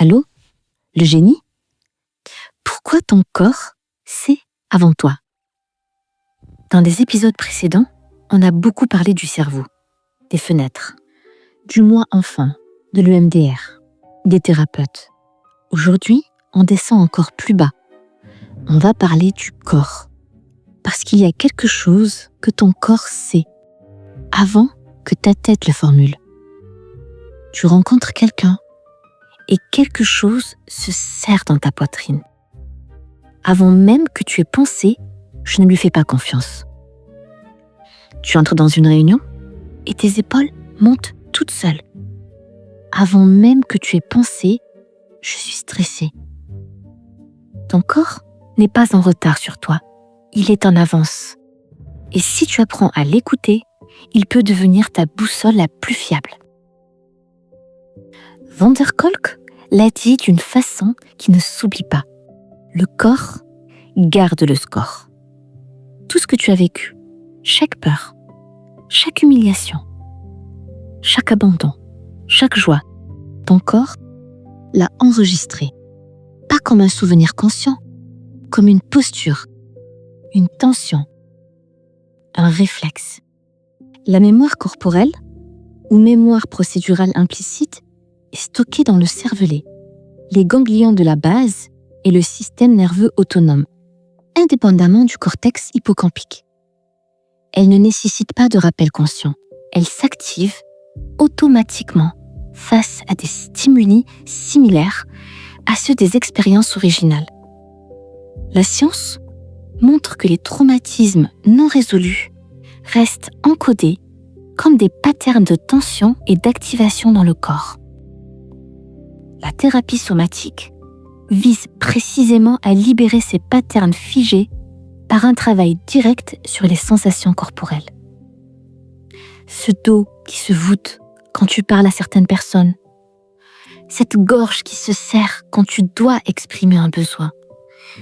Allô, le génie? Pourquoi ton corps sait avant toi? Dans les épisodes précédents, on a beaucoup parlé du cerveau, des fenêtres, du moi enfant, de l'EMDR, des thérapeutes. Aujourd'hui, on descend encore plus bas. On va parler du corps. Parce qu'il y a quelque chose que ton corps sait, avant que ta tête le formule. Tu rencontres quelqu'un et quelque chose se serre dans ta poitrine. Avant même que tu aies pensé, je ne lui fais pas confiance. Tu entres dans une réunion et tes épaules montent toutes seules. Avant même que tu aies pensé, je suis stressée. Ton corps n'est pas en retard sur toi, il est en avance. Et si tu apprends à l'écouter, il peut devenir ta boussole la plus fiable. Van der Kolk l'a dit d'une façon qui ne s'oublie pas. Le corps garde le score. Tout ce que tu as vécu, chaque peur, chaque humiliation, chaque abandon, chaque joie, ton corps l'a enregistré. Pas comme un souvenir conscient, comme une posture, une tension, un réflexe. La mémoire corporelle, ou mémoire procédurale implicite, est stockée dans le cervelet, les ganglions de la base et le système nerveux autonome, indépendamment du cortex hippocampique. Elle ne nécessite pas de rappel conscient. Elle s'active automatiquement face à des stimuli similaires à ceux des expériences originales. La science montre que les traumatismes non résolus restent encodés comme des patterns de tension et d'activation dans le corps. La thérapie somatique vise précisément à libérer ces patterns figés par un travail direct sur les sensations corporelles. Ce dos qui se voûte quand tu parles à certaines personnes, cette gorge qui se serre quand tu dois exprimer un besoin,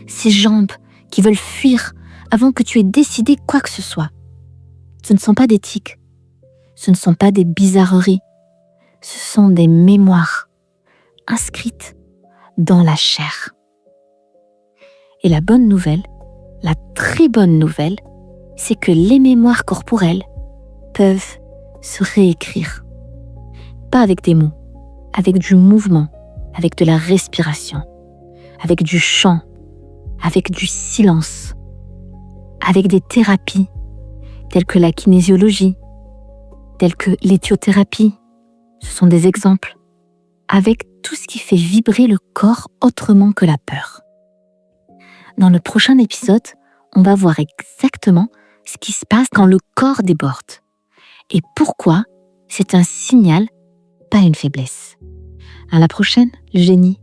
ces jambes qui veulent fuir avant que tu aies décidé quoi que ce soit. Ce ne sont pas des tics, ce ne sont pas des bizarreries, ce sont des mémoires inscrites dans la chair. Et la bonne nouvelle, la très bonne nouvelle, c'est que les mémoires corporelles peuvent se réécrire. Pas avec des mots, avec du mouvement, avec de la respiration, avec du chant, avec du silence, avec des thérapies telles que la kinésiologie, telles que l'éthiothérapie. Ce sont des exemples. Avec tout ce qui fait vibrer le corps autrement que la peur. Dans le prochain épisode, on va voir exactement ce qui se passe quand le corps déborde et pourquoi c'est un signal, pas une faiblesse. À la prochaine, le génie.